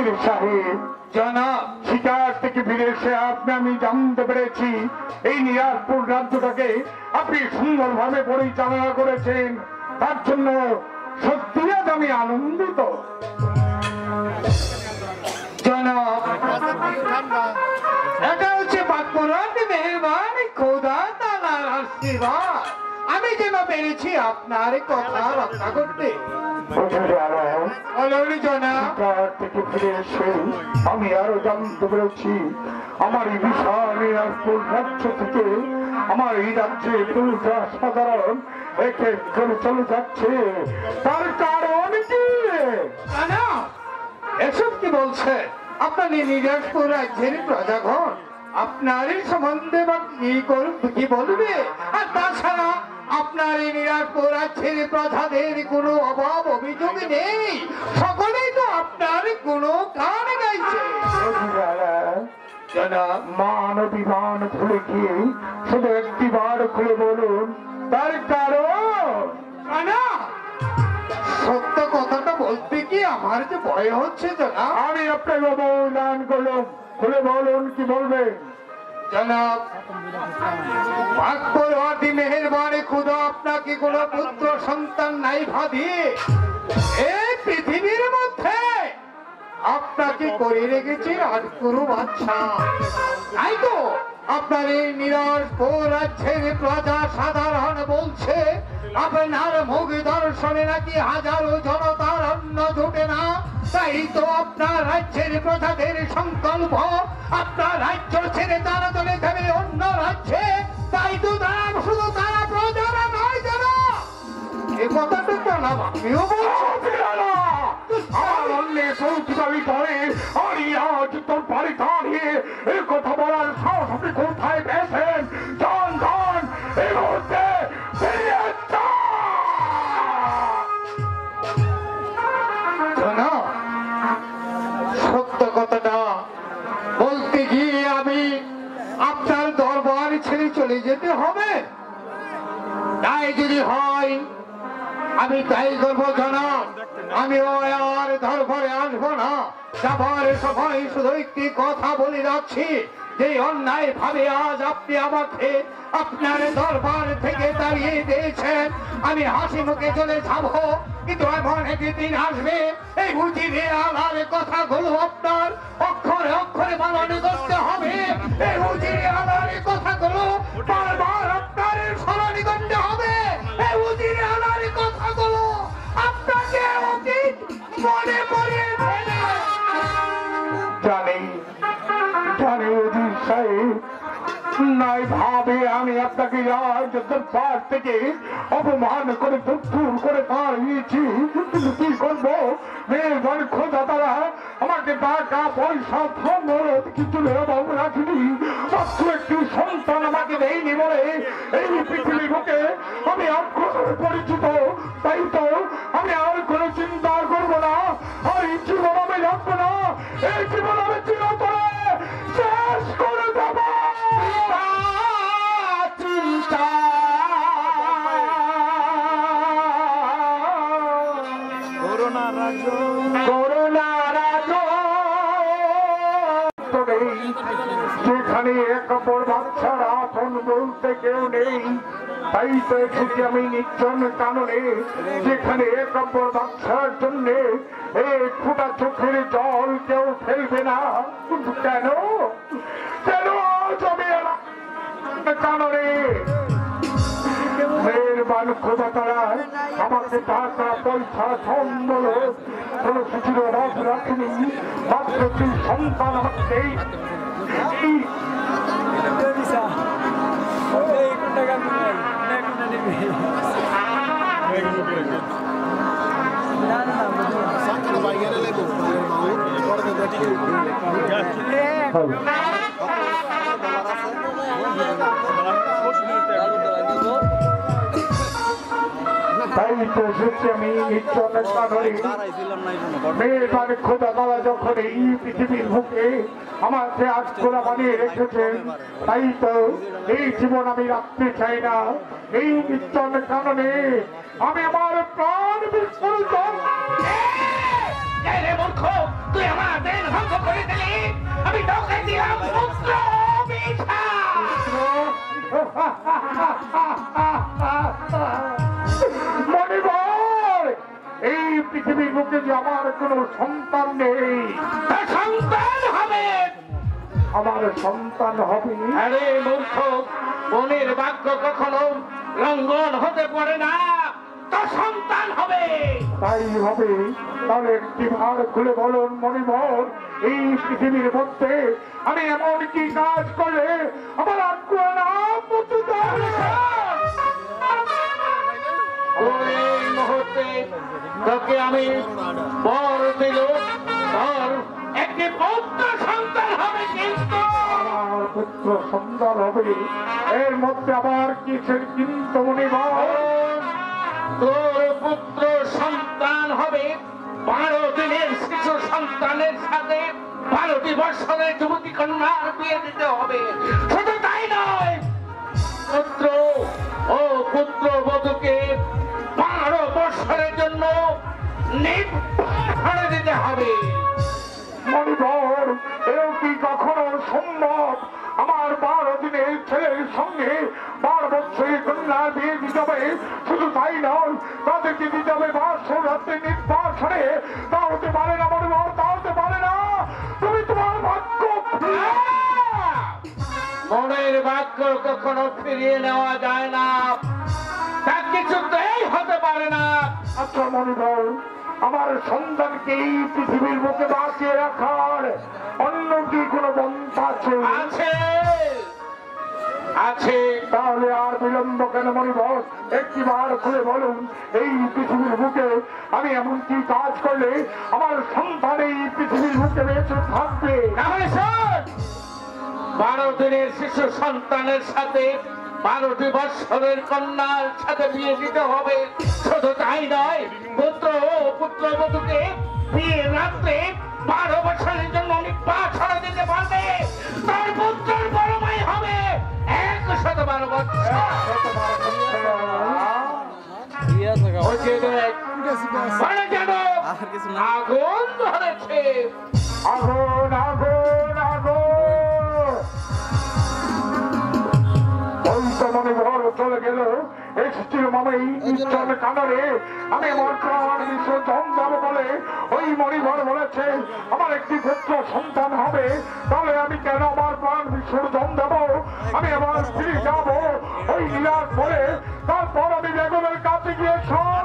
পীর সাহেব, জনাব, শিকার থেকে ফিরে এসে আমি জানতে পেরেছি এই নিয়াজপুর রাজ্যটাকে আপনি সুন্দরভাবে পরিচালনা করেছেন। তার জন্য সত্যি আজ আমি আনন্দিত। জনাব, এটা হচ্ছে পাকপুরানি মেহরবানি খোদা তাআলার আশীর্বাদ। আমি যেন পেরেছি আপনার কথা রক্ষা করতে। শিকার থেকে ফিরে এসে আমি আরো জানতে পেরেছি আমার এই বিশাল নিয়াজপুর রাজ্য থেকে আমার এই রাজ্যে প্রজা সাধারণ একে করে চলে যাচ্ছে। তার কারণ কি? এসব কি বলছে? আপনার এই নিরাজপুর রাজ্যের প্রজাগণ আপনার এই সম্বন্ধে বা কি বলবে? আর তাছাড়া আপনার এই নিরাজপুর রাজ্যের প্রজাদের কোনো অভাব অভিযোগ নেই, সকলেই তো আপনার কোনো গান গাইছে। মান অভিমান ভুলে গিয়ে শুধু একটিবার খুলে বলুন তার কারণ। সত্য কথাটা বলতে কি আমার যে ভয় হচ্ছে জনাব। আমি আপনাকে অবদান করলাম, খুলে বলুন কি বলবেন। জনাব, পাকপুরানি মেহেরবানি খুদা আপনাকে কোনো পুত্র সন্তান নাই ভাবি এই পৃথিবীর মধ্যে আপনাকে করে রেখেছি রাজগুরু বাদশা। তাই তো আপনার এই নিরাজপুর রাজ্যের প্রজা সাধারণ বলছে আপনার মুখ দর্শনে নাকি হাজারো জনতার অন্ন জোটে না। তাই তো আপনার রাজ্যের প্রজাদের সংকল্প আপনার রাজ্য ছেড়ে তারা চলে যাবে অন্য রাজ্যে। তাই তো তারা শুধু তারা প্রজারা নয় যারা এ কথাটা জানাব আমিও বলছি আমার অন্যে সৌচিতাবি করে আর আজ তোর বাড়ি দাঁড়িয়ে এই কথা বলার সাহস আপনি কোথায় পেয়েছেন? যান যান এই মুহূর্তে বেরিয়ে যান। সত্য কথাটা বলতে গিয়ে আমি আপনার দরবার ছেড়ে চলে যেতে হবে। তাই যদি হয় আমি তাই করবো জনাব। আমিও আর দরবারে আসবো না। যাবার সময় শুধু একটি কথা বলে যাচ্ছি যে অন্যায় ভাবে আজ আপনি আমাকে আপনার দরবার থেকে তাড়িয়ে দিয়েছেন। আমি হাসি মুখে চলে যাবো, কিন্তু এমন একদিন আসবে এই উজিরে আলার কথাগুলো আপনার অক্ষরে অক্ষরে পালন করতে হবে। এই উজিরে আলার কথাগুলো বারবার আপনার স্মরণ করতে হবে। এই উজিরে আলার কথাগুলো আপনাকে অতীত মনে পড়িয়ে দেবে। জানি জানি উজির সাহেব, নাই ভাবে আমি আপনাকে আজ দরবার থেকে অপমান করে দূর করে দাঁড়িয়েছি, কিন্তু কি করবো? মেহরবানি খোদা তারা আমাকে টাকা পয়সা সম্বল কিছু অভাব রাখিনি। মাত্র একটি সন্তান আমাকে দেয়নি বলে এই পৃথিবী বুকে আমি আক্রমণে পরিচিত। তাই তো আমি আর কোনো চিন্তা করবো না, আর এই জীবন আমি রাখবো না। এই জীবন আমি চিরতরে শেষ করে দেবো। যেখানে এক অপর বাচ্চার আপন বলতে কেউ নেই, তাই তো এসেছি আমি নির্জন কাননে। যেখানে এক অপর বাচ্চার জন্য এক ফোঁটা চোখের জল কেউ ফেলবে না। কিন্তু কেন কেন জমে কাননে? মেহরবান খোদা তারা আমাকে টাকা পয়সা সম্বল কোনো কিছুর অভাব রাখেনি। মাত্র তুই সন্তান আমাকে তাই তো এসেছি আমি নির্জনের কারণে। মেহরবানি খোদা তারা যখন এই পৃথিবীর বুকে আমাকে আজ গোলা বানিয়ে রেখেছেন, তাই তো এই জীবন আমি রাখতে চাই না। এই নির্জনের কারণে আমি আমার প্রাণ বিসর্জন। তুই আমার মণিবর, এই পৃথিবীর বুকে যে আমার কোনো সন্তান নেই, তা সন্তান হবে। আমার সন্তান হবে। আরে মূর্খ, মনের বাক্য কখনো লঙ্ঘন হতে পারে না। তা সন্তান হবে। তাই হবে। তাহলে একটি ভার খুলে বলুন মণিবর, এই পৃথিবীর মধ্যে আমি এমন কি কাজ করলে আমার আত্মীয় নাম মুছে যাবে? এই মুহূর্তে তোকে আমি বর দিল, তোর একটি পুত্র সন্তান হবে। কিন্তু আমার পুত্র সন্তান হবে, এর মধ্যে আবার কিসের কিন্তু মণিবর? তোর পুত্র সন্তান হবে 12 দিনের শিশু সন্তানের সাথে 12টি বৎসরের যুবতী কন্যার বিয়ে দিতে হবে। শুধু তাই নয়, পুত্র ও পুত্র বধূকে 12 বৎসরের জন্য নির্বাসনে দিতে হবে। মণিবর, এও কি কখনো সম্ভব? আমার 12 দিনের ছেলের সঙ্গে 12 বছরের কন্যার বিয়ে দিতে হবে। শুধু তাই নয়, তাদেরকে দিতে হবে বাসর রাত্রে নির্বাসনে। তা হতে পারে না মণিবর, তা হতে পারে না। তুমি তোমার ভাগ্য মনের বাক্য কখনো ফিরিয়ে নেওয়া যায় না, তা কিছুতেই হতে পারে না। আচ্ছা মণিবর, আমার সন্তানকে এই পৃথিবীর বুকে বাঁচিয়ে রাখার অন্য কি কোনো পন্থা আছে? আছে আছে। তাহলে আর বিলম্ব কেন মণিবর, একটি বার খুলে বলুন, এই পৃথিবীর বুকে আমি এমন কি কাজ করলে আমার সন্তান এই পৃথিবীর বুকে বেঁচে থাকবে? তাহলে শোন, 12 দিনের শিশু সন্তানের সাথে 12টি বৎসরের কন্যার সাথে বিয়ে দিতে হবে। শুধু তাই নয়, পুত্র ও পুত্রবধূকে বিয়ে রাত্রে 12 বছরের জন্য নির্বাসনে দিতে পারবে। তার পুত্রের বড় মাই হবে 112 বছর। ওকে দেখ, মানে যেন আগুন ধরেছে। আগুন আগুন আগুন! ওই তো মণিবর চলে গেল। এসেছিল মামাই নিশ্চল কানারে আমি আমার প্রাণ বিসর্জন যাবো বলে ওই মণিবর বলেছে আমার একটি পুত্র সন্তান হবে। তাহলে আমি কেন আমার প্রাণ বিসর্জন দেব? আমি আমার স্ত্রী যাবো ওই নীলার বলে, তারপর আমি বেগমের কাছে গিয়ে সব